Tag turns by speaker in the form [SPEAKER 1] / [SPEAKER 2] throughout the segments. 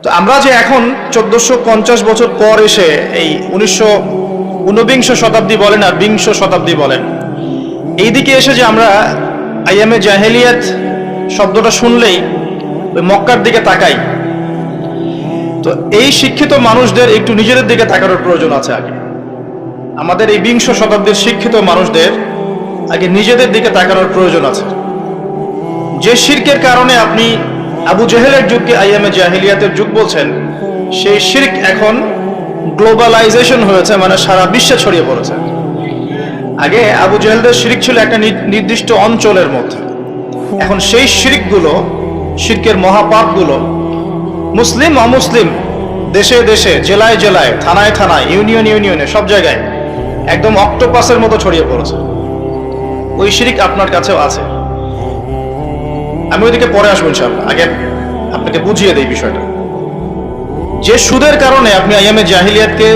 [SPEAKER 1] তো আমরা যে এখন 1450 বছর পর এসে এই 19 শতাব্দী বলেন আর 20 শতাব্দী বলেন, এই দিকে এসে যে আমরা আইয়ামে জাহেলিয়াত শব্দটা শুনলেই ওই মক্কার দিকে তাকাই, তো এই শিক্ষিত মানুষদের একটু নিজেদের দিকে তাকানোর প্রয়োজন আছে। আগে আমাদের এই 20 শতাব্দীর শিক্ষিত মানুষদের আগে নিজেদের দিকে তাকানোর প্রয়োজন আছে। যে শিরকের কারণে আপনি আবু জেহেলের যুগকে আইয়ামে জাহেলিয়াতের যুগ বলছেন, সেই শিরক এখন গ্লোবালাইজেশন হয়েছে, মানে সারা বিশ্বে ছড়িয়ে পড়েছে। আগে আবু জেহেলদের শিরক ছিল একটা নির্দিষ্ট অঞ্চলের মধ্যে, এখন সেই শিরকগুলো, শিরকের মহাপাপগুলো মুসলিম অমুসলিম, দেশে দেশে, জেলায় জেলায়, থানায় থানায়, ইউনিয়নে সব জায়গায় একদম অক্টোপাসের মতো ছড়িয়ে পড়েছে। ওই শিরক আপনার কাছেও আছে। আমি ওইদিকে পরে আসবো ইনশাআল্লাহ, আগে আপনাকে বুঝিয়ে দেই বিষয়টা। যে সুদের কারণে আপনি আইয়ামে জাহিলিয়াতকে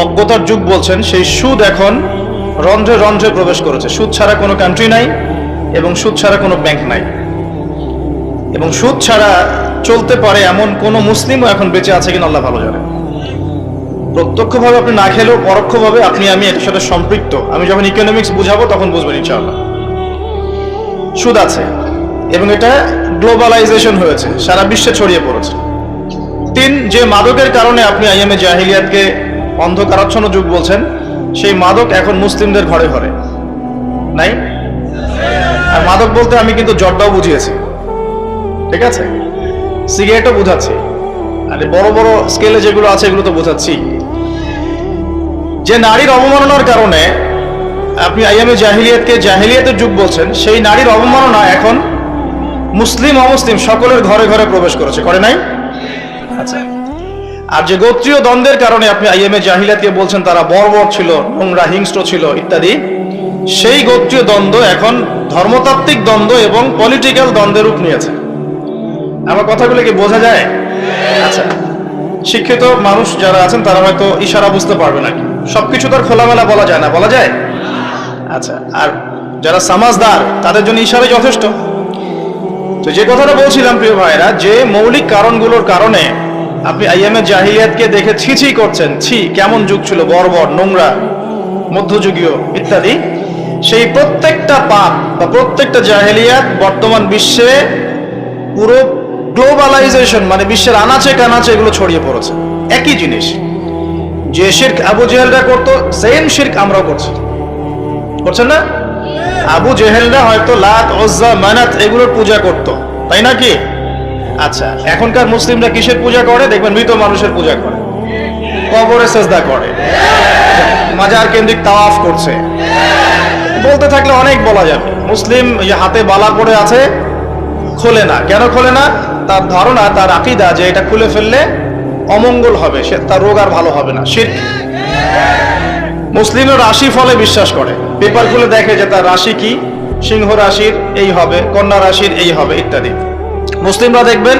[SPEAKER 1] অজ্ঞতার যুগ বলছেন, সেই সুদ এখন রন্ধ্রে রন্ধ্রে প্রবেশ করেছে। সুদ ছাড়া কোনো কান্ট্রি নাই এবং সুদ ছাড়া কোনো ব্যাংক নাই, এবং সুদ ছাড়া চলতে পারে এমন কোনো মুসলিমও এখন বেঁচে আছে কিনা আল্লাহ ভালো জানে। প্রত্যক্ষভাবে আপনি না খেলেও পরোক্ষভাবে আপনি আমি এটার সাথে সম্পৃক্ত। আমি যখন ইকোনমিক্স বুঝাবো তখন বুঝবেন ইনশাআল্লাহ। সুদ আছে এবং এটা গ্লোবালাইজেশন হয়েছে, সারা বিশ্বে ছড়িয়ে পড়েছে। 3, যে মাদকের কারণে আপনি আইয়ামে জাহিলিয়াতকে অন্ধকারাচ্ছন্ন যুগ বলছেন, সেই মাদক এখন মুসলিমদের ঘরে ঘরে নাই। আর মাদক বলতে আমি কিন্তু জর্দাও বুঝিয়েছি, ঠিক আছে, সিগারেটও বুঝাচ্ছি, আর বড় বড় স্কেলে যেগুলো আছে এগুলো তো বোঝাচ্ছি। যে নারীর অবমাননার কারণে আপনি আইয়ামে জাহিলিয়াতকে জাহিলিয়াতের যুগ বলছেন, সেই নারীর অবমাননা এখন মুসলিম অমুসলিম সকলের ঘরে ঘরে প্রবেশ করেছে, করে নাই? আচ্ছা, আর যে গোত্রীয় দ্বন্দ্বের কারণে আপনি আইয়ামে জাহিলিয়াতকে বলছেন তারা বর্বর ছিল, নোংরা, হিংস্র ছিল ইত্যাদি, সেই গোত্রীয় দ্বন্দ্ব এখন ধর্মতাত্ত্বিক দ্বন্দ্ব এবং পলিটিক্যাল দ্বন্দ্বের রূপ নিয়েছে। আমার কথাগুলো কি বোঝা যায়? আচ্ছা, শিক্ষিত মানুষ যারা আছেন তারা হয়তো ইশারা বুঝতে পারবে নাকি, সবকিছু তার খোলামেলা বলা যায় না, বলা যায়? আচ্ছা, আর যারা সমাজদার তাদের জন্য ইশারাই যথেষ্ট। তো যে কথাটা বলছিলাম প্রিয় ভাইরা, যে মৌলিক কারণগুলোর কারণে আপনি আইয়ামে জাহিলিয়াতকে দেখে ছি করছেন, ছি কেমন যুগ ছিল, বর্বর, নোংরা, মধ্যযুগীয় ইত্যাদি, সেই প্রত্যেকটা পাপ বা প্রত্যেকটা জাহিলিয়াত বর্তমান বিশ্বে পুরো গ্লোবালাইজেশন, মানে বিশ্বের আনাচে কানাচে এগুলো ছড়িয়ে পড়েছে। একই জিনিস, যে শিরক আবু জেহেলরা করতো, সেম শিরক আমরাও করছি, করছেন না? আবু জেহেলরা হয়তো লাত, উজ্জা, মানাত এগুলোর পূজা করত, তাই নাকি? আচ্ছা, এখনকার মুসলিমরা কিসের পূজা করে? দেখবেন মৃত মানুষের পূজা করে, কবরে সেজদা করে, মাজার কেন্দ্রিক তাওয়াফ করছে। বলতে থাকলে অনেক বলা যাবে। মুসলিম হাতে বালা পড়ে আছে, খোলে না। কেন খোলে না? তার ধারণা, তার আকীদা যে এটা খুলে ফেললে অমঙ্গল হবে, সে তার রোগ আর ভালো হবে না, শিরক। মুসলিমের রাশি ফলে বিশ্বাস করে, পেপার খুলে দেখে যে তার রাশি কি, সিংহ রাশির এই হবে, কন্যা রাশির এই হবে ইত্যাদি। মুসলিমরা দেখবেন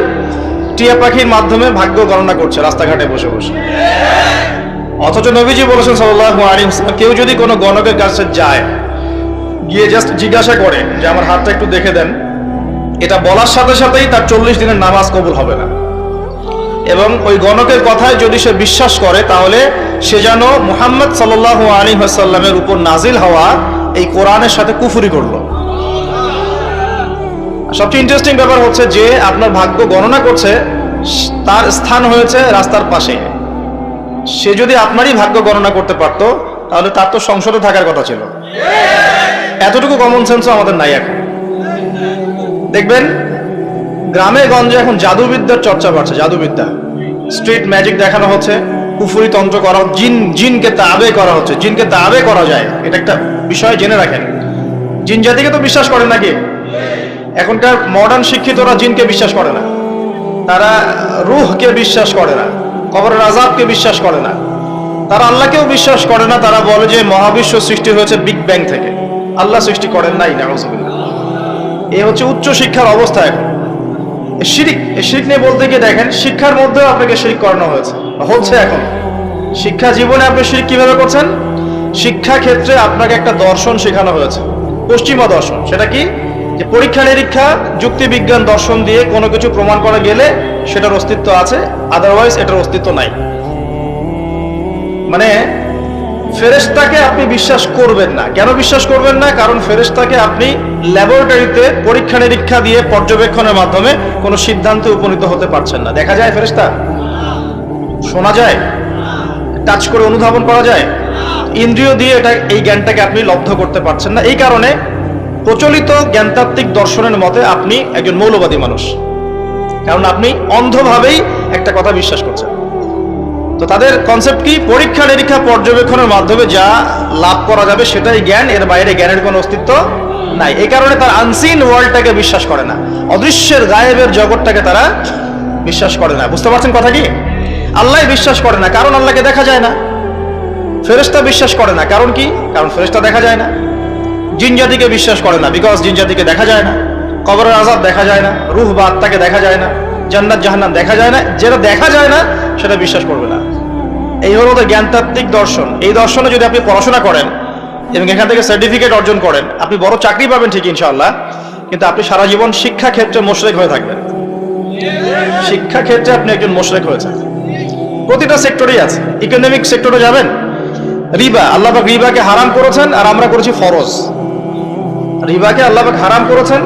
[SPEAKER 1] টিয়া পাখির মাধ্যমে ভাগ্য গণনা করছে রাস্তাঘাটে বসে বসে। অথচ নবীজি বলেছেন সাল্লাল্লাহু আলাইহি ওয়াসাল্লাম, কেউ যদি কোনো গণকের কাছে যায়, গিয়ে জাস্ট জিজ্ঞাসা করে যে আমার হাতটা একটু দেখে দেন, এটা বলার সাথে সাথেই তার 40 দিনের নামাজ কবুল হবে না। এবং ওই গণকের কথায় যদি সে বিশ্বাস করে, তাহলে সে যেন মুহাম্মদ সাল্লাল্লাহু আলাইহি ওয়াসাল্লামের উপর নাজিল হওয়া এই কোরআনের সাথে কুফরি করলো। সবচেয়ে ইন্টারেস্টিং ব্যাপার হচ্ছে যে আপনার ভাগ্য গণনা করছে, তার স্থান হয়েছে রাস্তার পাশে। সে যদি আপনারই ভাগ্য গণনা করতে পারত, তাহলে তার তো সংসদে থাকার কথা ছিল। এতটুকু কমন সেন্সও আমাদের নাই এখন। দেখবেন গ্রামে গঞ্জে এখন জাদুবিদ্যার চর্চা বাড়ছে, জাদুবিদ্যা, স্ট্রিট ম্যাজিক দেখানো হচ্ছে, কুফরি তন্ত্র করা, জিনকে তাবে করা হচ্ছে। জিনকে তাবে করা যায়, এটা একটা বিষয় জেনে রাখেন। জিন জাতিকে তো বিশ্বাস করেন নাকি? এখনকার মডার্ন শিক্ষিতরা জিনকে বিশ্বাস করে না, তারা রূহকে বিশ্বাস করে না, কবরের আযাবকে বিশ্বাস করে না, তারা আল্লাহকেও বিশ্বাস করে না। তারা বলে যে মহাবিশ্ব সৃষ্টি হয়েছে বিগ ব্যাং থেকে, আল্লাহ সৃষ্টি করেন নাই, নাউযুবিল্লাহ। এই হচ্ছে উচ্চ শিক্ষার অবস্থা এখন। শিরক, শিরক নিয়ে বলতে গিয়ে দেখেন শিক্ষার মধ্যেও আপনাকে শিরক করানো হচ্ছে এখন। শিক্ষা জীবনে আপনি শিরক কিভাবে করছেন? শিক্ষা ক্ষেত্রে আপনাকে একটা দর্শন শেখানো হয়েছে, পশ্চিমা দর্শন। সেটা কি? যে পরীক্ষা নিরীক্ষা, যুক্তি, বিজ্ঞান, দর্শন দিয়ে কোনো কিছু প্রমাণ করা গেলে সেটার অস্তিত্ব আছে, আদারওয়াইজ এটার অস্তিত্ব নাই। মানে ফেরেশতাকে আপনি বিশ্বাস করবেন না। কেন বিশ্বাস করবেন না? কারণ ফেরেশতাকে আপনি ল্যাবরেটরিতে পরীক্ষা নিরীক্ষা দিয়ে পর্যবেক্ষণের মাধ্যমে কোনো সিদ্ধান্তে উপনীত হতে পারছেন না। দেখা যায় ফেরেশতা? শোনা যায়? টাচ করে অনুধাবন করা যায়? ইন্দ্রিয় দিয়ে এই জ্ঞানটাকে আপনি লব্ধ করতে পারছেন না। এই কারণে প্রচলিত জ্ঞানতাত্ত্বিক দর্শনের মতে আপনি একজন মৌলবাদী মানুষ, কারণ আপনি অন্ধভাবেই একটা কথা বিশ্বাস করছেন। তো তাদের কনসেপ্ট কি? পরীক্ষা নিরীক্ষা পর্যবেক্ষণের মাধ্যমে যা লাভ করা যাবে সেটাই জ্ঞান, এর বাইরে জ্ঞানের কোনো অস্তিত্ব নাই। এই কারণে তারা আনসিন ওয়ার্ল্ডটাকে বিশ্বাস করে না, অদৃশ্যের গায়েবের জগৎটাকে তারা বিশ্বাস করে না। বুঝতে পারছেন কথা কি? আল্লাহ বিশ্বাস করে না, কারণ আল্লাহকে দেখা যায় না। ফেরেশতা বিশ্বাস করে না, কারণ কি? কারণ ফেরেশতা দেখা যায় না। জিন জাতিকে বিশ্বাস করে না, বিকজ জিন জাতিকে দেখা যায় না। কবরের আযাব দেখা যায় না, রূহ বা আত্মাকে দেখা যায় না, জান্নাত জাহান্নাম দেখা যায় না। যেটা দেখা যায় না সেটা বিশ্বাস করবে না। এই হলো ওদের জ্ঞানতাত্ত্বিক দর্শন। এই দর্শনে যদি আপনি পড়াশোনা করেন এবং এখান থেকে সার্টিফিকেট অর্জন করেন, আপনি বড় চাকরি পাবেন ঠিক ইনশাআল্লাহ, কিন্তু আপনি সারা জীবন শিক্ষা ক্ষেত্রে মুশরিক হয়ে থাকবেন। শিক্ষা ক্ষেত্রে আপনি একজন মুশরিক হয়েছেন। প্রতিটা সেক্টরেই আছে। ইকোনমিক সেক্টরে যাবেন, রিবা, আল্লাহ পাক রিবাকে হারাম করেছেন আর আমরা করেছি ফরজ। রিবাকে আল্লাহ পাক হারাম করেছেন,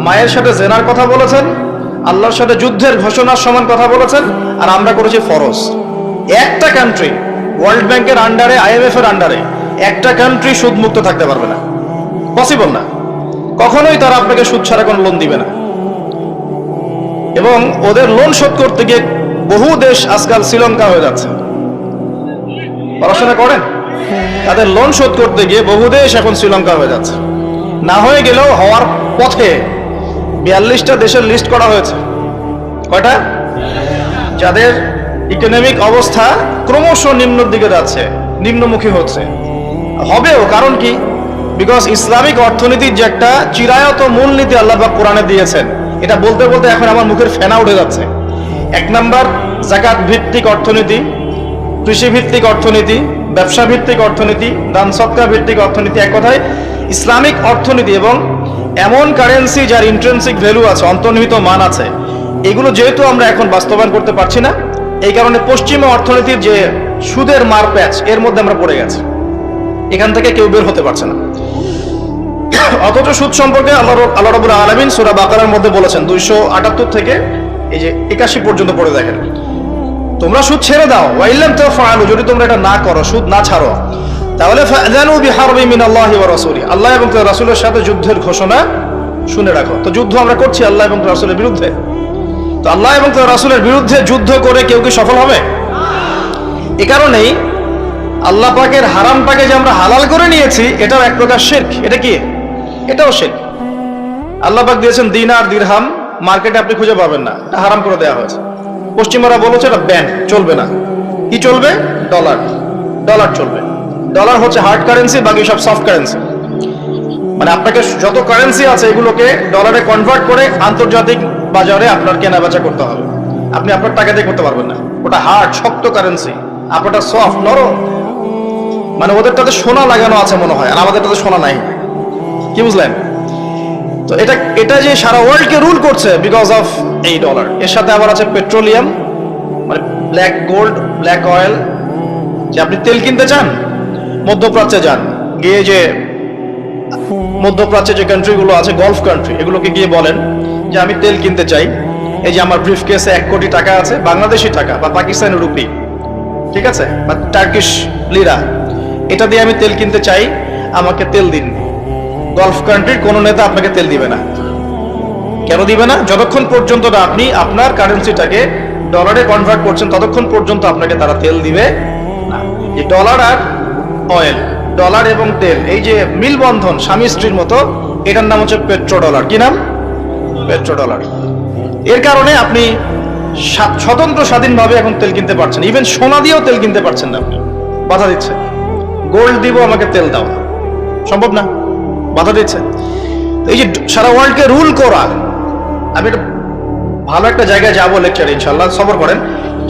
[SPEAKER 1] মায়ের সাথে জেনার কথা বলেছেন, আল্লাহর সাথে যুদ্ধের ঘোষণার সমান কথা বলেছেন, আর আমরা করেছি ফরজ। একটা কান্ট্রি ওয়ার্ল্ড ব্যাংকের আন্ডারে, IMF এর আন্ডারে একটা কান্ট্রি সুদ মুক্ত থাকতে পারবে না, পসিবল না। কখনোই তারা আপনাকে সুদ ছাড়া কোনো লোন দিবে না। এবং ওদের লোন শোধ করতে গিয়ে বহু দেশ আজকাল শ্রীলঙ্কা হয়ে যাচ্ছে। পড়াশোনা করেন, তাদের লোন শোধ করতে গিয়ে বহু দেশ এখন শ্রীলঙ্কা হয়ে যাচ্ছে। না হয়ে গেলেও হওয়ার পথে 42টা দেশের লিস্ট করা হয়েছে। কয়টা? যাদের ইকোনমিক অবস্থা ক্রমশ নিম্নের দিকে যাচ্ছে, নিম্নমুখী হচ্ছে, হবেও। কারণ কি? বিকজ ইসলামিক অর্থনীতির যে একটা চিরায়ত মূলনীতি আল্লাহ পাক কোরআনে দিয়েছেন, এটা বলতে বলতে এখন আমার মুখের ফেনা উঠে যাচ্ছে। 1 নাম্বার, যাকাত ভিত্তিক অর্থনীতি, কৃষি ভিত্তিক অর্থনীতি, ব্যবসা ভিত্তিক অর্থনীতি, দান সদকা ভিত্তিক অর্থনীতি। এক কথায় ইসলামিক অর্থনীতি এবং এমন কারেন্সি যার ইন্ট্রিনসিক ভ্যালু আছে, অন্তর্নিহিত মান আছে, এগুলো যেহেতু আমরা এখন বাস্তবায়ন করতে পারছি না, এই কারণে পশ্চিমা অর্থনীতির যে সুদের মার প্যাচ, এর মধ্যে আমরা পড়ে গেছি। এখান থেকে কেউ বের হতে পারছে না। অথচ সুদ সম্পর্কে আল্লাহ রাব্বুল আলামিন সূরা বাকারার মধ্যে বলেছেন, 278 থেকে এই যে 81 পর্যন্ত পড়ে দেখেন, তোমরা সুদ ছেড়ে দাও, ওয়াইল্লাম তাফআলু, যদি তোমরা এটা না করো, সুদ না ছাড়ো, তাহলে ফাযানু বিহারবি মিনাল্লাহি ওয়া রাসূলি, আল্লাহ এবং তার রাসূলের সাথে যুদ্ধের ঘোষণা শুনে রাখো। তো যুদ্ধ আমরা করছি আল্লাহ এবং তার রাসূলের বিরুদ্ধে। তো আল্লাহ এবং তার রাসূলের বিরুদ্ধে যুদ্ধ করে কেউ কি সফল হবে? এই কারণেই আল্লাহ পাকের হারামটাকে যে আমরা হালাল করে নিয়েছি, এটাও এক প্রকার শিরক। এটা কি? এটাও শিরক। আল্লাহ পাক দিয়েছেন দিনার, দিরহাম, মার্কেটে আপনি খুঁজে পাবেন না, এটা হারাম করে দেওয়া হয়েছে। পশ্চিমারা বলেছে এটা ব্যান, চলবে না। কি চলবে? ডলার। ডলার চলবে। ডলার হচ্ছে হার্ড কারেন্সি, বাকি সব সফট কারেন্সি। মানে আপনাকে যত কারেন্সি আছে এগুলোকে ডলারে কনভার্ট করে আন্তর্জাতিক বাজারে আপনার কেনা বেচা করতে হবে। আপনি আপনার টাকা দিয়ে করতে পারবেন না। ওটা হার্ড, শক্ত কারেন্সি, আপনারটা সফট, নরম। মানে ওদেরটাতে সোনা লাগানো আছে মনে হয়, আর আমাদেরটাতে সোনা নাই। কি বুঝলেন? তো এটা যে সারা ওয়ার্ল্ডকে রুল করছে বিকজ অফ এই ডলার। এর সাথে আবার আছে পেট্রোলিয়াম, মানে ব্ল্যাক গোল্ড, ব্ল্যাক অয়েল। যে আপনি তেল কিনতে চান, মধ্যপ্রাচ্যে যান, গিয়ে যে মধ্যপ্রাচ্যে যে কান্ট্রিগুলো আছে, গলফ কান্ট্রি, এগুলোকে গিয়ে বলেন যে আমি তেল কিনতে চাই, এই যে আমার ব্রিফ কেসে 1 কোটি টাকা আছে, বাংলাদেশি টাকা বা পাকিস্তানি রুপি, ঠিক আছে, বা টার্কিশ লিরা, এটা দিয়ে আমি তেল কিনতে চাই, আমাকে তেল দিন। গলফ কান্ট্রির কোনো নেতা আপনাকে তেল দিবে না। কেন দিবে না? যতক্ষণ পর্যন্ত না আপনি আপনার কারেন্সিটাকে ডলারে কনভার্ট করছেন, ততক্ষণ পর্যন্ত আপনাকে তারা তেল দিবে না। এই ডলার আর অয়েল, ডলার এবং তেল, এই যে মিলবন্ধন স্বামী স্ত্রীর মতো, এটার নাম হচ্ছে পেট্রো ডলার। কি নাম? Petro dollar. এর কারণে আপনি স্বতন্ত্র স্বাধীনভাবে এখন তেল কিনতে পারছেন। ইভেন সোনা দিয়েও তেল কিনতে পারছেন না, আপনি বাধা দিচ্ছে। গোল্ড দিব, আমাকে তেল দাও, সম্ভব না, বাধা দিচ্ছে। এই যে সারা ওয়ার্ল্ডকে রুল করা, আমি একটা ভালো একটা জায়গায় যাবো লেকচারে ইনশাল্লাহ, সবর করেন।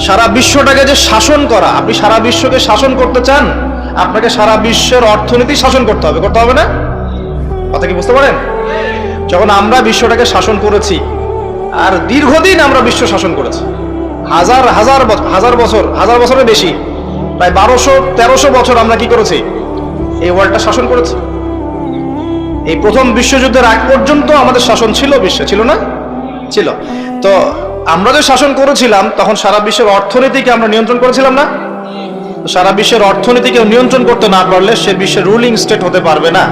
[SPEAKER 1] সারা বিশ্বটাকে যে শাসন করা, আপনি সারা বিশ্বকে শাসন করতে চান, আপনাকে সারা বিশ্বের অর্থনীতি শাসন করতে হবে, করতে হবে না? কথা কি বুঝতে পারেন? যখন আমরা বিশ্বটাকে শাসন করেছি, আর দীর্ঘদিন আমরা বিশ্ব শাসন করেছি, হাজার বছরের বেশি, প্রায় 1200-1300 বছর আমরা কি করেছি? এই ওয়ার্ল্ডটা শাসন করেছি। এই প্রথম বিশ্বযুদ্ধের আগ পর্যন্ত আমাদের শাসন ছিল বিশ্বে, ছিল না? ছিল। তো আমরা যে শাসন করেছিলাম তখন সারা বিশ্বের অর্থনীতিকে আমরা নিয়ন্ত্রণ করেছিলাম না? সারা বিশ্বের অর্থনীতিকে নিয়ন্ত্রণ করতে না পারলে সে বিশ্বের রুলিং স্টেট হতে পারবে না।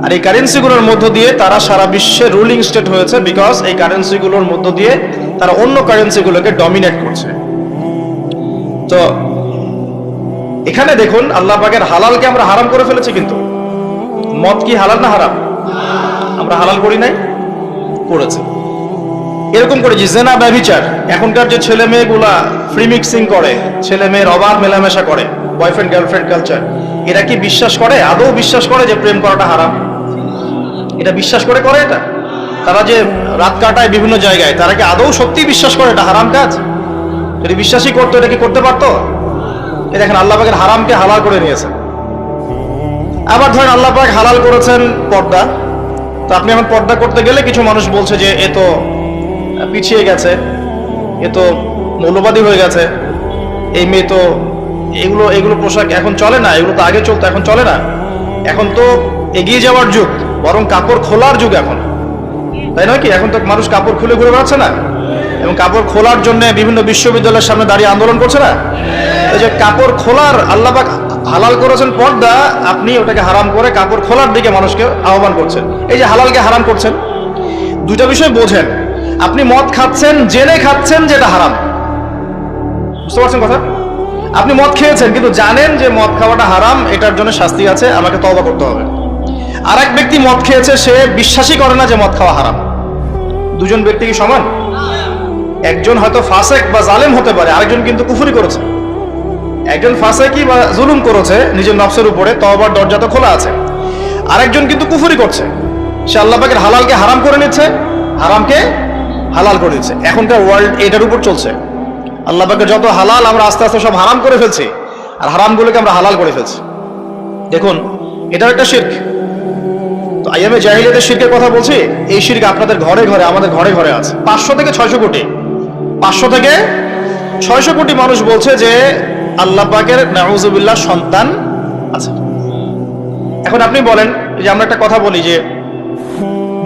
[SPEAKER 1] আর এই কারেন্সিগুলোর মধ্য দিয়ে তারা সারা বিশ্বের রুলিং স্টেট হয়েছে, বিকজ এই কারেন্সিগুলোর মধ্য দিয়ে তারা অন্য কারেন্সিগুলোকে ডমিনেট করছে। তো এখানে দেখুন, আল্লাহ পাকের হালালকে আমরা হারাম করে ফেলেছি। কিন্তু মদ কি হালাল না হারাম? আমরা হালাল করি নাই, করেছি। এরকম করে যে জেনা, ব্যভিচার, এখনকার যে ছেলে মেয়েগুলা ফ্রি মিক্সিং করে, ছেলে মেয়ের অবাধ মেলামেশা করে, বয়ফ্রেন্ড গার্লফ্রেন্ড কালচার, এরা কি বিশ্বাস করে, আদৌ বিশ্বাস করে যে প্রেম করাটা হারাম? এটা বিশ্বাস করে করে এটা? তারা যে রাত কাটায় বিভিন্ন জায়গায়, তারা কি আদৌ সত্যি বিশ্বাস করে এটা হারাম কাজ? যদি বিশ্বাসই করতো, এটা কি করতে পারতো? এই দেখেন, আল্লাহ পাকের হারামকে হালাল করে নিয়েছে। আবার ধরেন আল্লাহ পাক হালাল করেছেন পর্দা, তো আপনি এখন পর্দা করতে গেলে কিছু মানুষ বলছে যে এ তো পিছিয়ে গেছে, এ তো মৌলবাদী হয়ে গেছে, এই মেয়ে তো এগুলো পোশাক এখন চলে না, এগুলো তো আগে চলতো, এখন চলে না, এখন তো এগিয়ে যাওয়ার যুগ, বরং কাপড় খোলার যুগ এখন, তাই নয় কি? এখন তো মানুষ কাপড় খুলে ঘুরে বেড়াচ্ছে না, এবং কাপড় খোলার জন্য বিভিন্ন বিশ্ববিদ্যালয়ের সামনে দাঁড়িয়ে আন্দোলন করছে না? এই যে কাপড় খোলার আল্লাহ পাক হালাল করেছেন পর্দা, আপনি ওটাকে হারাম করে কাপড় খোলার দিকে মানুষকে আহ্বান করছেন। এই যে হালালকে হারাম করছেন, দুইটা বিষয় বোঝেন। আপনি মদ খাচ্ছেন, জেনে খাচ্ছেন যেটা হারাম, বুঝতে পারছেন কথা? আপনি মদ খেয়েছেন কিন্তু জানেন যে মদ খাওয়াটা হারাম, এটার জন্য শাস্তি আছে, আমাকে তওবা করতে হবে। আর এক ব্যক্তি মদ খেয়েছে, সে বিশ্বাসই করে না যে মদ খাওয়া হারাম। দুজন ব্যক্তি কি সমান? একজন হয়তো ফাসেক বা জালেম হতে পারে, আরেকজন কিন্তু কুফরি করেছে। একজন ফাসেকি বা জুলুম করেছে নিজের নফসের উপরে, তওবার দরজা তো খোলা আছে। আরেকজন কিন্তু কুফরি করছে, সে আল্লাহ পাকের হালালকে হারাম করে নিচ্ছে, হারামকে হালাল করে দিচ্ছে। এখনকার ওয়ার্ল্ড এটার উপর চলছে। আল্লাহ পাকের যত হালাল আমরা আস্তে আস্তে সব হারাম করে ফেলছি, আর হারামগুলোকে আমরা হালাল করে ফেলছি। দেখুন, এটাও একটা শিরক। তো আইয়ামে জাহিলিয়াতের শিরকের কথা বলছি, এই শিরক আপনাদের ঘরে ঘরে, আমাদের ঘরে ঘরে আছে। 500 থেকে 600 কোটি, 500 থেকে 600 কোটি মানুষ বলছে যে আল্লাহ পাকের নাউযুবিল্লাহ সন্তান আছে। এখন আপনি বলেন যে আমরা একটা কথা বলি যে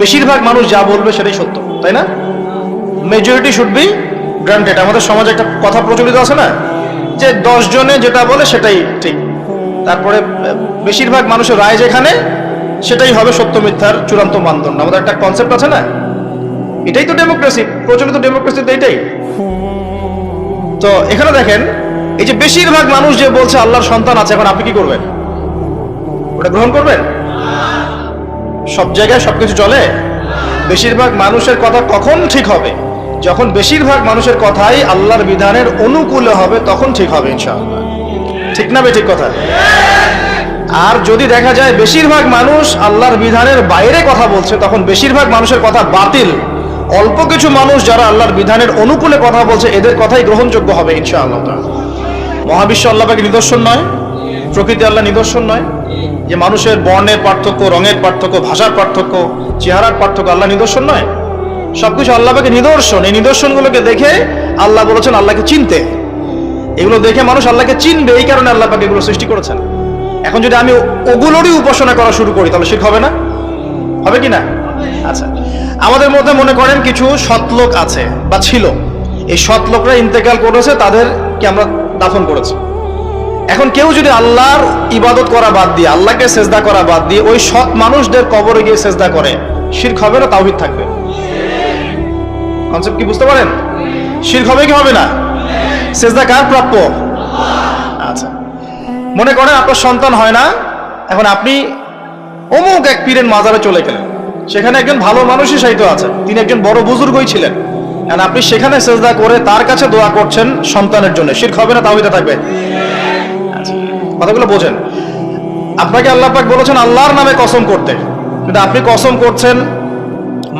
[SPEAKER 1] বেশিরভাগ মানুষ যা বলবে সেটাই সত্য, তাই না? Majority should be granted. আমাদের সমাজে একটা কথা প্রচলিত আছে না, যে 10 জনে যেটা বলে সেটাই ঠিক, তারপরে বেশিরভাগ মানুষের রায় যেখানে, সেটাই হবে সত্য মিথ্যার চূড়ান্ত মানদণ্ড। আমাদের একটা কনসেপ্ট আছে না, এটাই তো ডেমোক্রেসি, প্রচলিত ডেমোক্রেসি তো এটাই। তো এখানে দেখেন, এই যে বেশিরভাগ মানুষ যে বলছে আল্লাহর সন্তান আছে, এখন আপনি কি করবেন? ওটা গ্রহণ করবেন? সব জায়গায় সবকিছু চলে? বেশিরভাগ মানুষের কথা কখন ঠিক হবে? যখন বেশিরভাগ মানুষের কথাই আল্লাহর বিধানের অনুকূলে হবে, তখন ঠিক হবে ইনশাআল্লাহ। ঠিক না ঠিক কথা? আর যদি দেখা যায় বেশিরভাগ মানুষ আল্লাহর বিধানের বাইরে কথা বলছে, তখন বেশিরভাগ মানুষের কথা বাতিল। অল্প কিছু মানুষ যারা আল্লাহর বিধানের অনুকূলে কথা বলছে, এদের কথাই গ্রহণযোগ্য হবে ইনশাআল্লাহ। মহাবিশ্ব আল্লাহ পাকের নিদর্শন নয়? প্রকৃতি আল্লাহ নিদর্শন নয়? যে মানুষের বর্ণের পার্থক্য, রঙের পার্থক্য, ভাষার পার্থক্য, চেহারার পার্থক্য আল্লাহ নিদর্শন নয়? সবকিছু আল্লাহ পাকের নিদর্শন। এই নিদর্শনগুলোকে দেখে আল্লাহ বলেছেন আল্লাহকে চিনতে। এগুলো দেখে মানুষ আল্লাহকে চিনবে, এই কারণে আল্লাহ পাক এগুলো সৃষ্টি করেছেন। এখন যদি আমি ওগুলোরই উপাসনা করা শুরু করি, তাহলে শিরক হবে না? হবে কি না? আচ্ছা, আমাদের মধ্যে মনে করেন কিছু সৎলোক আছে বা ছিল, এই সৎলোকরা ইন্তেকাল করেছে, তাদেরকে আমরা দাফন করেছি। এখন কেউ যদি আল্লাহর ইবাদত করা বাদ দিয়ে, আল্লাহকে সেজদা করা বাদ দিয়ে ওই সৎ মানুষদের কবরে গিয়ে সেজদা করে, শিরক হবে না তাওহীদ থাকবে? কনসেপ্ট কি বুঝতে পারেন? শিরক হবে কি হবে না? সেজদা কার প্রাপ্য? আচ্ছা, মনে করেন আপনার সন্তান হয় না, এখন আপনি অমুক এক পীরের মাজারে চলে গেলেন, সেখানে একজন ভালো মানুষই শায়িত আছে, তিনি একজন বড় বুজুর্গই ছিলেন, আর আপনি সেখানে সেজদা করে তার কাছে দোয়া করছেন সন্তানের জন্য, শিরক হবে না তাওহীদ থাকবে? আচ্ছা, কথাগুলো বোঝেন। আপনাকে আল্লাহ পাক বলেছেন আল্লাহর নামে কসম করতে, কিন্তু আপনি কসম করছেন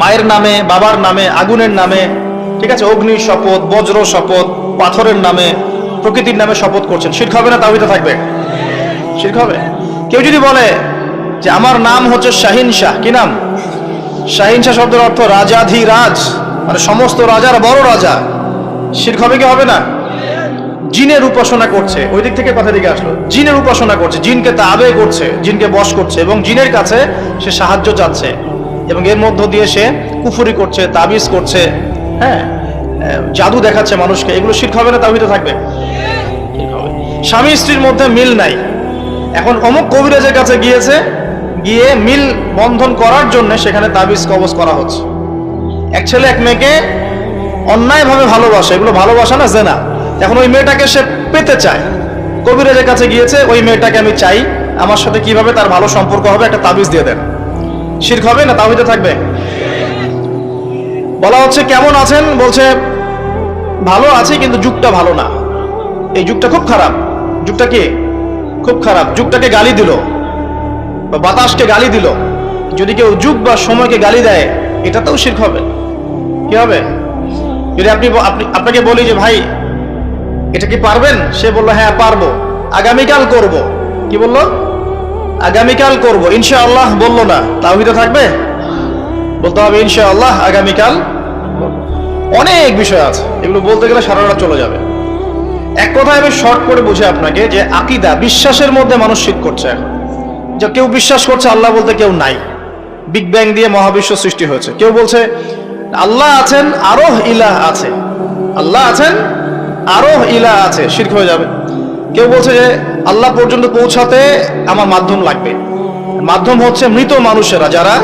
[SPEAKER 1] মায়ের নামে, বাবার নামে, আগুনের নামে, ঠিক আছে, অগ্নির শপথ, বজ্র শপথ, পাথরের নামে, প্রকৃতির নামে শপথ করছেন, শিরক হবে না তাওহীদ থাকবে? শিরক হবে। কেউ যদি বলে যে আমার নাম হচ্ছে শাহিন শাহ, কি নাম? শাহিনশাহ শব্দের অর্থ রাজাধিরাজ, মানে সমস্ত রাজার বড় রাজা। শিরক হবে কি হবে না? জিনের উপাসনা করছে, ওই দিক থেকে কথা দিকে আসলো। জিনের উপাসনা করছে, জিনকে তাবে করছে, জিনকে বশ করছে এবং জিনের কাছে সে সাহায্য চাচ্ছে এবং এর মধ্য দিয়ে সে কুফরি করছে, তাবিজ করছে, হ্যাঁ, জাদু দেখাচ্ছে মানুষকে। এগুলো শিরক হবে না? তাওহীদে থাকবে। স্বামী স্ত্রীর মধ্যে মিল নাই, এখন অমুক কবিরাজের কাছে গিয়ে মিল বন্ধন করার জন্য সেখানে তাবিজ কবজ করা হচ্ছে। এক ছেলে এক মেয়েকে অন্যায়ভাবে ভালোবাসে, এগুলো ভালোবাসা না, জেনা। এখন ওই মেয়েটাকে সে পেতে চায়, কবিরাজের কাছে গিয়েছে, ওই মেয়েটাকে আমি চাই, আমার সাথে কিভাবে তার ভালো সম্পর্ক হবে, একটা তাবিজ দিয়ে দেন। শিরক হবে না? তাওহীদে থাকবে। বলা হচ্ছে কেমন আছেন, বলছে ভালো আছে কিন্তু যুগটা ভালো না, এই যুগটা খুব খারাপ। যুগটা কি খুব খারাপ? যুগটাকে গালি দিল বা বাতাসকে গালি দিল। যদি কেউ যুগ বা সময়কে গালি দেয়, এটাতেও শিরক হবে। কি হবে? যদি আপনাকে বলি যে ভাই এটা কি পারবেন, সে বললো হ্যাঁ পারবো, আগামীকাল করব। কি বললো? আগামীকাল করব, ইনশাআল্লাহ বললো না, তাওহীদে থাকবে? বলতে হবে ইনশাআল্লাহ আগামীকাল। অনেক বিষয় আছে, এগুলো বলতে গেলে সারা রাত চলে যাবে। এক কথায় আমি শর্ট করে বুঝে আপনাকে যে আকীদা, বিশ্বাসের মধ্যে মানুষ শিরক করছে। এখন যে কেউ বিশ্বাস করছে আল্লাহ বলতে কেউ নাই, বিগ ব্যাং দিয়ে মহাবিশ্ব সৃষ্টি হয়েছে। কেউ বলছে আল্লাহ আছেন, আরো ইলাহ আছে, আল্লাহ আছেন, আরো ইলাহ আছে, শিরক হয়ে যাবে। কেউ বলছে যে আল্লাহ পর্যন্ত পৌঁছাতে আমার মাধ্যম লাগবে। মাধ্যম হচ্ছে মৃত মানুষেরা, যারা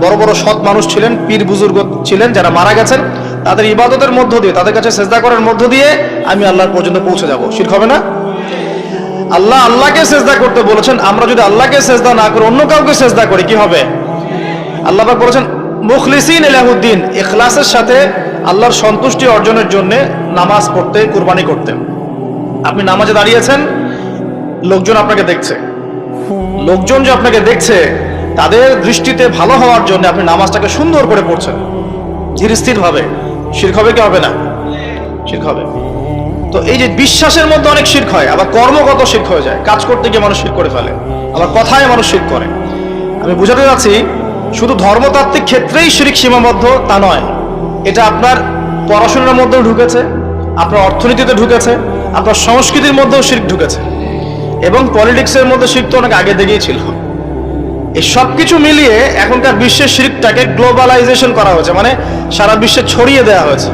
[SPEAKER 1] বড় বড় সৎ মানুষ ছিলেন, পীর বুজুর্গ ছিলেন, যারা মারা গেছেন, তাদের ইবাদতের মধ্য দিয়ে, তাদের কাছে সেজদা করার মধ্য দিয়ে আমি আল্লাহর পর্যন্ত পৌঁছে যাব। শিরক হবে না? আল্লাহ আল্লাহকে সেজদা করতে বলেছেন, আমরা যদি আল্লাহকে সেজদা না করে অন্য কাউকে সেজদা করি কি হবে? আল্লাহ পাক বলেছেন মুখলিসিন ইলাহুদ্দিন, ইখলাসের সাথে আল্লাহর সন্তুষ্টি অর্জনের জন্য নামাজ পড়তে, কুরবানি করতে। আপনি নামাজে দাঁড়িয়েছেন, লোকজন আপনাকে দেখছে, লোকজন যে আপনাকে দেখছে তাদের দৃষ্টিতে ভালো হওয়ার জন্য আপনি নামাজটাকে সুন্দর করে পড়ছেন, ধীর স্থির ভাবে। শিরক হবে কি হবে না? শিরক হবে। তো এই যে বিশ্বাসের মধ্যে অনেক শিরক হয়, আবার কর্মগত শিরক হয়ে যায়, কাজ করতে গিয়ে মানুষ শিরক করে ফেলে, আবার কথায় মানুষ শিরক করে। আমি বুঝাতে যাচ্ছি শুধু ধর্মতাত্ত্বিক ক্ষেত্রেই শিরক সীমাবদ্ধ তা নয়, এটা আপনার পড়াশোনার মধ্যেও ঢুকেছে, আপনার অর্থনীতিতে ঢুকেছে, আপনার সংস্কৃতির মধ্যেও শিরক ঢুকেছে, এবং পলিটিক্সের মধ্যে শিরক তো অনেক আগে থেকেই ছিল। এই সব কিছু মিলিয়ে এখনকার বিশ্বের শিরকটাকে গ্লোবালাইজেশন করা হয়েছে, মানে সারা বিশ্বে ছড়িয়ে দেওয়া হয়েছে।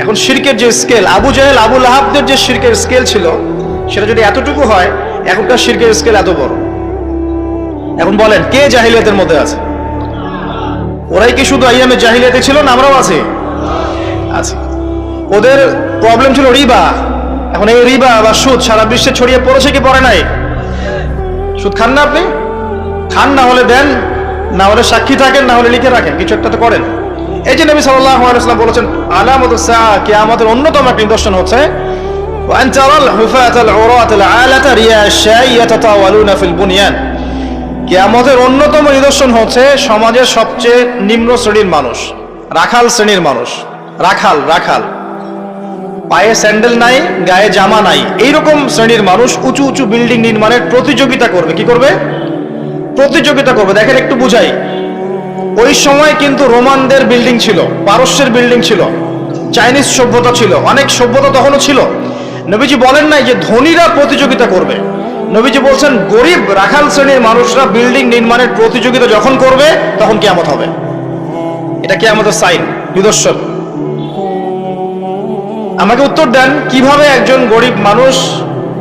[SPEAKER 1] এখন শিরকের যে স্কেল, আবু জাহেল আবু লাহাবদের যে শিরকের স্কেল ছিল, সেটা যদি এতটুকু হয়, এখনকার শিরকের স্কেল এত বড়। এখন বলেন কে জাহিলিয়াতের মধ্যে আছে? ওরাই কি শুধু আইয়ামে জাহিলিয়াতে ছিল না আমরাও আছি? আছি। ওদের প্রবলেম ছিল রিবা। এখন এই রিবা বা সুদ সারা বিশ্বে ছড়িয়ে পড়েছে কি পড়ে নাই? সুদ খান না আপনি? খান, না হলে দেন, না হলে সাক্ষী থাকেন, না হলে লিখে রাখেন, কিছু একটা তো করেন। এই যে নবী সাল্লাল্লাহু আলাইহি ওয়াসাল্লাম বলেছেন আলামাতুস সাআ, কিয়ামতের অন্যতম একটা নিদর্শন হচ্ছে ওয়া আন তারাল হুফাতাল উরাতাল আলাতা রিয়াশাই ইয়াতাতাওয়ালুনা ফিল বুনিয়ান। কিয়ামতের অন্যতম নিদর্শন হচ্ছে সমাজের সবচেয়ে নিম্ন শ্রেণীর মানুষ, রাখাল শ্রেণীর মানুষ, রাখাল রাখাল, পায়ে স্যান্ডেল নাই, গায়ে জামা নাই, এইরকম শ্রেণীর মানুষ উঁচু উঁচু বিল্ডিং নির্মাণের প্রতিযোগিতা করবে। কি করবে? প্রতিযোগিতা করবে। দেখেন একটু বুঝাই, ওই সময় কিন্তু রোমানদের বিল্ডিং ছিল, পারস্যের বিল্ডিং ছিল, চাইনিজ সভ্যতা ছিল, অনেক সভ্যতা তখনও ছিল। নবীজি বলেন নাই যে ধনীরা প্রতিযোগিতা করবে, নবীজি বলছেন গরিব রাখাল শ্রেণীর মানুষরা বিল্ডিং নির্মাণের প্রতিযোগিতা যখন করবে তখন কিয়ামত হবে। এটা কিয়ামতের সাইন, নিদর্শন। আমাকে উত্তর দেন, কিভাবে একজন গরিব মানুষ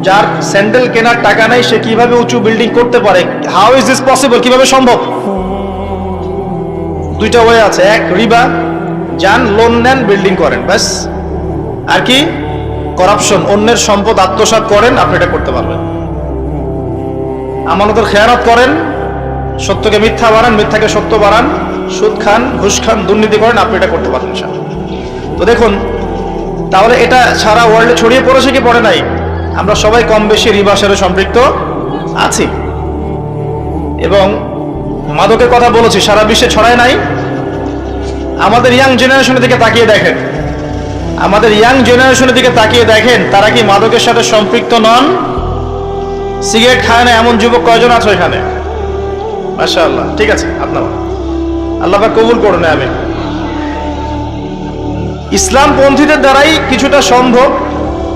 [SPEAKER 1] যার স্যান্ডেল কেনার টাকা নাই সে কিভাবে উঁচু বিল্ডিং করতে পারে? How is this possible? কিভাবে সম্ভব? দুইটা ওয়ে আছে, এক রিবা, যান লোন নেন বিল্ডিং করেন, ব্যাস। আর কি? করাপশন, অন্যের সম্পদ আত্মসাৎ করেন, আপনি এটা করতে পারবেন। আমানতের খেয়ানত করেন, সত্যকে মিথ্যা বানান, মিথ্যাকে সত্য বানান, সুদ খান, ঘুষ খান, দুর্নীতি করেন, আপনি এটা করতে পারবেন। তো দেখুন, তাহলে এটা সারা ওয়ার্ল্ডে ছড়িয়ে পড়েছে কি পড়ে নাই? আমরা সবাই কম বেশি রিবার সাথে সম্পৃক্ত আছি। এবং মাদকের কথা বলেছি, সারা বিশ্বে ছড়ায় নাই। আমাদের ইয়াং জেনারেশনের দিকে তাকিয়ে দেখেন, আমাদের ইয়াং জেনারেশনের দিকে তাকিয়ে দেখেন, তারা কি মাদকের সাথে সম্পৃক্ত নন? সিগারেট খায় না এমন যুবক কয়জন আছে এখানে? মাশাআল্লাহ, ঠিক আছে। আপনারা আল্লাহ পাক কবুল করুন, আমিন। ইসলামপন্থীদের দ্বারাই কিছুটা সম্ভব,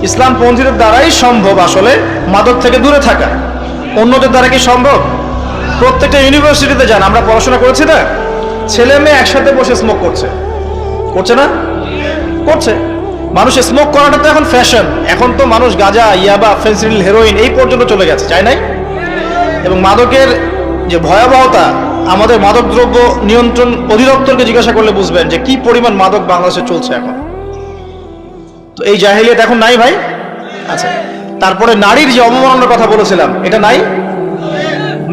[SPEAKER 1] ইসলামপন্থীদের দ্বারাই সম্ভব আসলে মাদক থেকে দূরে থাকা। অন্যদের দ্বারা কি সম্ভব? প্রত্যেকটা ইউনিভার্সিটিতে যান, আমরা পড়াশোনা করেছি না, ছেলে মেয়ে একসাথে বসে স্মোক করছে, করছে না? করছে। মানুষ স্মোক করাটা তো এখন ফ্যাশন, এখন তো মানুষ গাঁজা, ইয়াবা, ফেন্সিডিল, হেরোইন এই পর্যন্ত চলে গেছে, যায় নাই? এবং মাদকের যে ভয়াবহতা, আমাদের মাদক দ্রব্য নিয়ন্ত্রণ অধিদপ্তরকে জিজ্ঞাসা করলে বুঝবেন যে কি পরিমাণ মাদক বাংলাদেশে চলছে এখন। তো এই জাহেলিয়াত এখন নাই ভাই? আচ্ছা, তারপরে নারীর যে অবমাননার কথা বলেছিলাম, এটা নাই?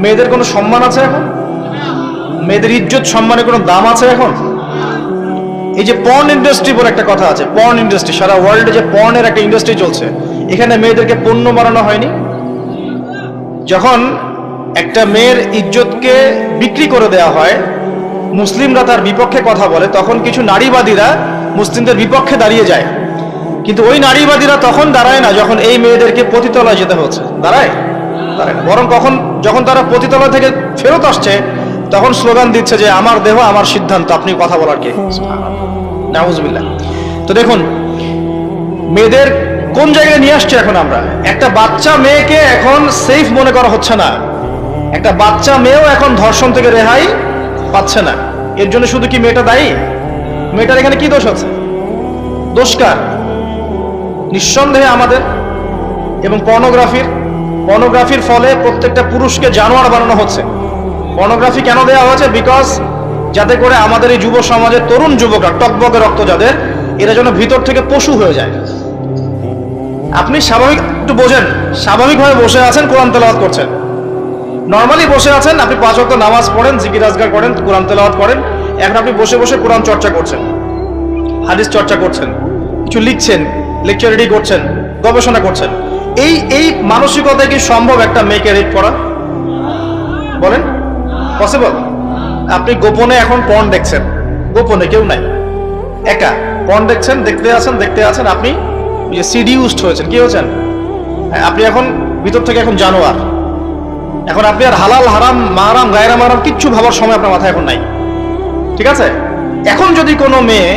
[SPEAKER 1] মেয়েদের কোনো সম্মান আছে এখন? মেয়েদের ইজ্জত সম্মানের কোনো দাম আছে এখন? এই যে পর্ন ইন্ডাস্ট্রি বলে একটা কথা আছে, পর্ন ইন্ডাস্ট্রি, সারা ওয়ার্ল্ডে যে পর্নের একটা ইন্ডাস্ট্রি চলছে, এখানে মেয়েদেরকে পণ্য বানানো হয়নি? যখন একটা মেয়ের ইজ্জতকে বিক্রি করে দেওয়া হয়, মুসলিমরা তার বিপক্ষে কথা বলে, তখন কিছু নারীবাদীরা মুসলিমদের বিপক্ষে দাঁড়িয়ে যায়। কিন্তু ওই নারীবাদীরা তখন দাঁড়ায় না যখন এই মেয়েদেরকে পতিতলায় যেতে হচ্ছে, দাঁড়ায়? দাঁড়ায় না। বরং যখন তারা পতিতলা থেকে ফেরত আসছে, তখন স্লোগান দিচ্ছে যে আমার দেহ আমার সিদ্ধান্ত, আপনি কথা বলার কে? নাউজুবিল্লাহ। তো দেখুন মেয়েদের কোন জায়গায় নিয়ে আসছে এখন আমরা। একটা বাচ্চা মেয়েকে এখন সেফ মনে করা হচ্ছে না, একটা বাচ্চা মেয়েও এখন ধর্ষণ থেকে রেহাই পাচ্ছে না। এর জন্য শুধু কি মেয়েটা দায়ী? মেয়েটার এখানে কি দোষ আছে? দোষ কার? নিঃসন্দেহে আমাদের। এবং পর্নোগ্রাফির ফলে প্রত্যেকটা পুরুষকে জানোয়ার বানানো হচ্ছে। পর্নোগ্রাফি কেন দেওয়া হয়েছে? বিকজ যাতে করে আমাদের এই যুব সমাজের তরুণ যুবকরা, টকবকে রক্ত যাদের, এরা যেন ভিতর থেকে পশু হয়ে যায়। আপনি স্বাভাবিক একটু বোঝেন, স্বাভাবিকভাবে বসে আছেন, কোরআন তেলাওয়াত করছেন, নর্মালি বসে আছেন, আপনি 5 ওয়াক্ত নামাজ পড়েন, জিকির আজকার করেন, কোরআন তেলাওয়াত করেন, এখন আপনি বসে বসে কোরআন চর্চা করছেন, হাদিস চর্চা করছেন, কিছু লিখছেন, লেকচার রেডি করছেন, গবেষণা করছেন। এই মানসিকতায় কি সম্ভব একটা মেয়েকে রেপ করা? বলেন, পসিবল? আপনি গোপনে এখন পর্ন দেখছেন, গোপনে, কেউ নাই, একা পর্ন দেখছেন, দেখতে আছেন, আপনি সিডিউসড হয়েছেন। কি হয়েছেন? আপনি এখন ভিতর থেকে এখন জানোয়ার। এখন আপনি আর হালাল হারাম মারাম গায়রা মারাম কিচ্ছু ভাবার সময় আপনার মাথায় এখন নাই, ঠিক আছে? এখন যদি কোনো মেয়ে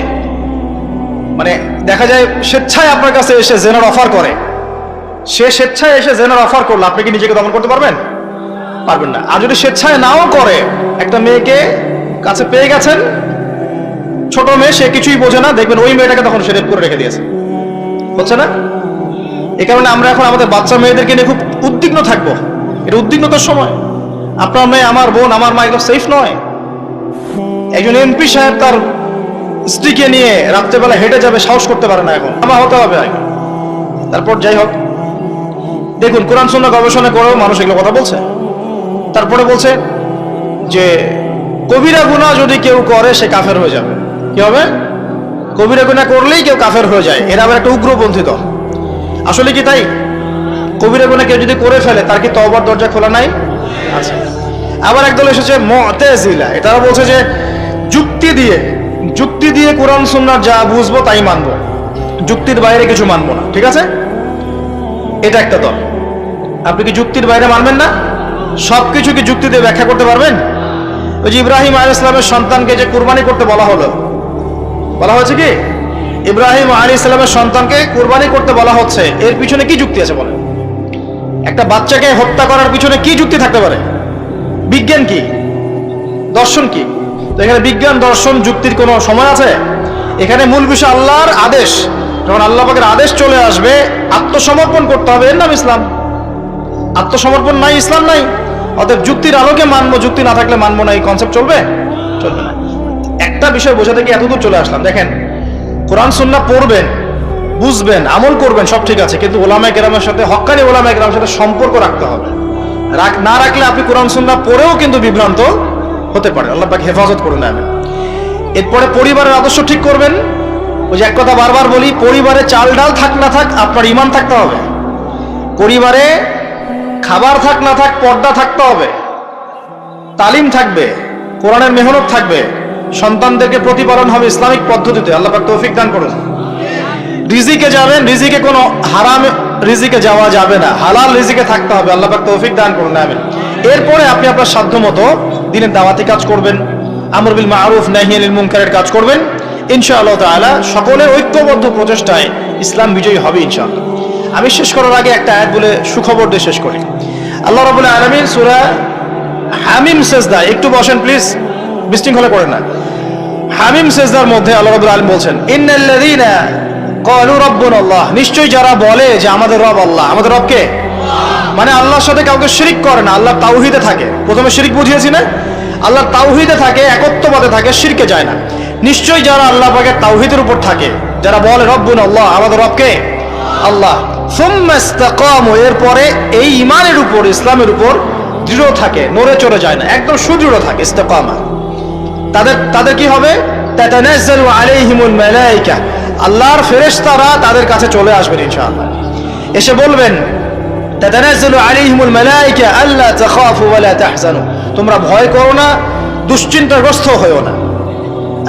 [SPEAKER 1] মানে দেখা যায় স্বেচ্ছায় আপনার কাছে এসে জেনার অফার করে, সে স্বেচ্ছায় এসে জেনার অফার করলো, আপনি কি নিজেকে দমন করতে পারবেন? পারবেন না। আর যদি স্বেচ্ছায় নাও করে, একটা মেয়েকে কাছে পেয়ে গেছেন, ছোট মেয়ে, সে কিছুই বোঝে না, দেখবেন ওই মেয়েটাকে তখন সে রেপ করে রেখে দিয়েছে, হচ্ছে না? এই কারণে আমরা এখন আমাদের বাচ্চা মেয়েদেরকে নিয়ে খুব উদ্বিগ্ন থাকবো। এটা উদ্বিগ্নতার সময়। আপনার মেয়ে, আমার বোন, আমার মা, এগুলো সেফ নয়। একজন এমপি সাহেব তার স্ত্রীকে নিয়ে রাত্রেবেলা হেঁটে যাবে, সাহস করতে পারে না, এখন আমার হতে হবে আগে। তারপর যাই হোক, দেখুন কোরআন সুন্নাহ গবেষণা করেও মানুষ এগুলো কথা বলছে। তারপরে বলছে যে কবিরা গুনাহ যদি কেউ করে সে কাফের হয়ে যাবে। কি হবে? কবিরা গুনাহ করলেই কেউ কাফের হয়ে যায়। এরা আবার একটা উগ্রপন্থী দল। আসলে কি তাই? কবিরা গুনাহ কেউ যদি করে ফেলে, তার কি তওবার দরজা খোলা নাই? আচ্ছা। আবার একদল এসেছে মুতাজিলা, এটারা বলছে যে যুক্তি দিয়ে কোরআন সুন্নাহ যা বুঝবো তাই মানবো, যুক্তির বাইরে কিছু মানবো না। ঠিক আছে, এটা একটা দল। আপনি কি যুক্তির বাইরে মানবেন না? সবকিছু কি যুক্তি দিয়ে ব্যাখ্যা করতে পারবেন? ওই যে ইব্রাহিম আলাইহিস সালামের সন্তানকে যে কুরবানি করতে বলা হয়েছে কি? ইব্রাহিম আলাইহিস সালামের সন্তানকে কুরবানি করতে বলা হচ্ছে, এর পিছনে কি যুক্তি আছে বলেন? একটা বাচ্চাকে হত্যা করার পিছনে কি যুক্তি থাকতে পারে? বিজ্ঞান কি? দর্শন কি? তো এখানে বিজ্ঞান, দর্শন, যুক্তির কোনো সময় আছে? এখানে মূল বিষয় আল্লাহর আদেশ। যখন আল্লাহ পাকের আদেশ চলে আসবে, আত্মসমর্পণ করতে হবে, এর নাম ইসলাম। আত্মসমর্পণ নাই, ইসলাম নাই। অতএব যুক্তির আলোকে মানবো, যুক্তি না থাকলে মানবো না, এই কনসেপ্ট চলবে না। একটা বিষয় বোঝাতে গিয়ে এতদূর চলে আসলাম। দেখেন, কোরআন সুন্নাহ পড়বেন, বুঝবেন, আমল করবেন, সব ঠিক আছে, কিন্তু ওলামায়ে কেরামের সাথে, হক্কানি ওলামায়ে কেরামের সাথে সম্পর্ক রাখতে হবে। না রাখলে আপনি কোরআন সুন্নাহ পড়েও কিন্তু বিভ্রান্ত হতে পারে। আল্লাহ পাক হেফাজত করে নেবেন। এরপরে পরিবারের আদর্শ ঠিক করবেন। ওই যে এক কথা বারবার বলি, পরিবারে চাল ডাল থাক না থাক, আপনার ঈমান থাকতে হবে। পরিবারে খাবার থাক না থাক, পর্দা থাকতে হবে, তালিম থাকবে, কোরআনের মেহনত থাকবে, সন্তানদেরকে প্রতিপালন হবে ইসলামিক পদ্ধতিতে। আল্লাহ পাক তৌফিক দান করুন। রিজিকে যাবেন, রিজিকে কোনো হারাম রিজিকে যাওয়া যাবে না, হালাল রিজিকে থাকতে হবে। আল্লাহ পাক তৌফিক দান করুন, আমিন। এরপরে আপনি আপনার সাধ্য মতো দিনের দাওয়াতি কাজ করবেন, আমর বিল মারুফ নাহি আনিল মুনকারের কাজ করবেন। ইনশাআল্লাহ তাআলা সকলের ঐক্যবদ্ধ প্রচেষ্টায় ইসলাম বিজয়ী হবে ইনশাআল্লাহ। আমি শেষ করার আগে একটা আয়াত বলে সুখবর দিয়ে শেষ করি। আল্লাহ রাব্বুল আলামিন সূরা হামিম সেজদা, একটু বসেন প্লিজ, বিশৃঙ্খলা করেন না। হামিম সেজদার মধ্যে আল্লাহ রাব্বুল আলামিন বলছেন, ইন্নাল্লাযীনা ক্বালু রাব্বুনা আল্লাহ, নিশ্চয়ই যারা বলে যে আমাদের রব আল্লাহ। আমাদের রব কে? মানে আল্লাহর সাথে কাউকে শিরিক করে না, আল্লাহ তাওহীদে থাকে। প্রথমে শিরিক বুঝিয়েছি না? আল্লাহ তাওহীদে থাকে, একত্ববাদে থাকে, শিরকে যায় না। নিশ্চয়ই যারা আল্লাহ পাকের তাওহীদের উপর থাকে, যারা বলে রব্বুনা আল্লাহ, আমাদের রব কে? আল্লাহ, সুম্মা ইসতাকামু, এরপরে এই ঈমানের উপর, ইসলামের উপর দৃঢ় থাকে, নড়ে চড়ে যায় না, একদম সুদৃঢ় থাকে, ইস্তেকামা। তাদের কি হবে? তাতানাজ্জালু আলাইহিমুল মালায়েকা, আল্লাহর ফেরেশতারা তাদের কাছে চলে আসবেন ইনশাআল্লাহ, এসে বলবেন, তাতানাজ্জালু আলাইহিমুল মালায়েকা আল্লা তাখাফু ওয়া লা তাহজানু, তোমরা ভয় করো না, দুশ্চিন্তাগ্রস্ত হয়ো না।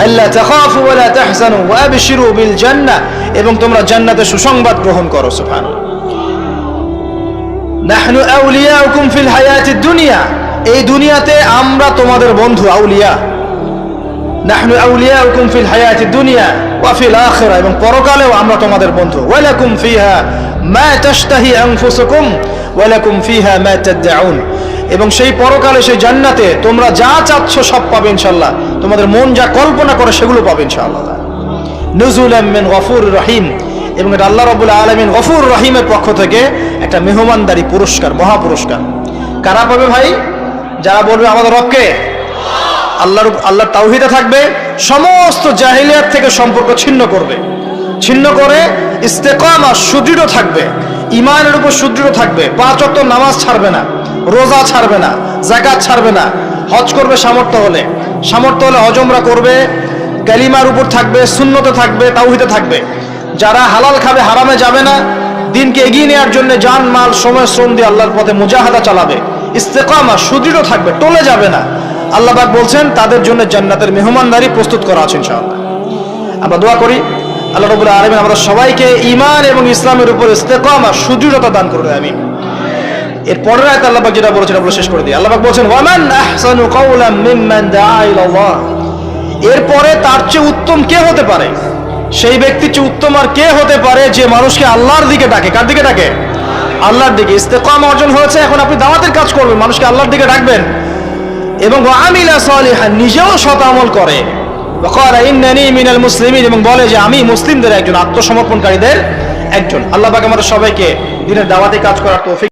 [SPEAKER 1] আল্লা তাখাফু ওয়া লা তাহজানু ওয়া আবশিরু বিল জান্নাহ, এবং তোমরা জান্নাতের সুসংবাদ গ্রহণ করো। সুবহানাল্লাহ। নাহনু আউলিয়াউকুম ফিল হায়াতিদ দুনিয়া, এই দুনিয়াতে আমরা তোমাদের বন্ধু, আউলিয়া। নাহনু আউলিয়াউকুম ফিল হায়াতিদ দুনিয়া ওয়া ফিল আখিরা, এবং পরকালেও আমরা তোমাদের বন্ধু। ওয়া লাকুম ফিহা মা তাশতাহি আনফুসুকুম ওয়া লাকুম ফিহা মা তাদউন, এবং সেই পরকালে, সেই জান্নাতে তোমরা যা চাচ্ছ সব পাবে ইনশাআল্লাহ, তোমাদের মন যা কল্পনা করে সেগুলো পাবে ইনশাআল্লাহ। নুজুলাম মিন গফুরির রহিম, এবং এটা আল্লাহ রাব্বুল আলামিন গফুর রহিমের পক্ষ থেকে একটা মেহমানদারি পুরস্কার, মহা পুরস্কার। কারা পাবে ভাই? যারা বলবে আমাদের রবকে, আল্লাহর তাওহীদে থাকবে, সমস্ত জাহিলিয়াত থেকে সম্পর্ক ছিন্ন করবে, ছিন্ন করে ইস্তেকামা, সুদৃঢ় থাকবে, ঈমানের উপর সুদৃঢ় থাকবে, 5 ওয়াক্ত নামাজ ছাড়বে না, রোজা ছাড়বে না, যাকাত ছাড়বে না, হজ করবে সামর্থ্য হলে হজ উমরা করবে, কালিমার উপর থাকবে, সুন্নতে থাকবে, তাওহীদে থাকবে। যারা হালাল খাবে, হারামে যাবে না, দিনকে এগিয়ে নেওয়ার জন্য জান মাল সময় শ্রম দিয়ে আল্লাহর পথে মুজাহাদা চালাবে, ইস্তেকামা, সুদৃঢ় থাকবে, টলে যাবে না। আল্লাহ পাক বলছেন তাদের জন্য জান্নাতের মেহমানদারি প্রস্তুত করা আছে ইনশাআল্লাহ। আমরা দোয়া করি আল্লাহ রাব্বুল আলামিন আমাদের সবাইকে ঈমান এবং ইসলামের উপর ইস্তেকামা, সুদৃঢ়তা দান করুন, আমিন। এর পরের আয়াতে আল্লাহ পাক যেটা বলেছেন আমরা শেষ করে দিই। আল্লাহ পাক বলছেন, ওয়ামান আহসানু কাওলাম মিম্মান দাআ ইলাল্লাহ, এরপরে তার চেয়ে উত্তম কে হতে পারে? সেই ব্যক্তির চেয়ে উত্তম আর কে হতে পারে যে মানুষকে আল্লাহর দিকে ডাকে? কার দিকে ডাকে? আল্লাহর দিকে। ইস্তেকামা অর্জন হয়েছে, এখন আপনি দাওয়াতের কাজ করবেন, মানুষকে আল্লাহর দিকে ডাকবেন, এবং আমিলা সালিহান, নিজেও সৎ আমল করে, ওয়াকালা ইন্নানি মিনাল মুসলিমিন, এবং বলে যে আমি মুসলিমদের একজন, আত্মসমর্পণকারীদের একজন। আল্লাহ পাক আমাদের সবাইকে দ্বীনের দাওয়াতে কাজ করার তৌফিক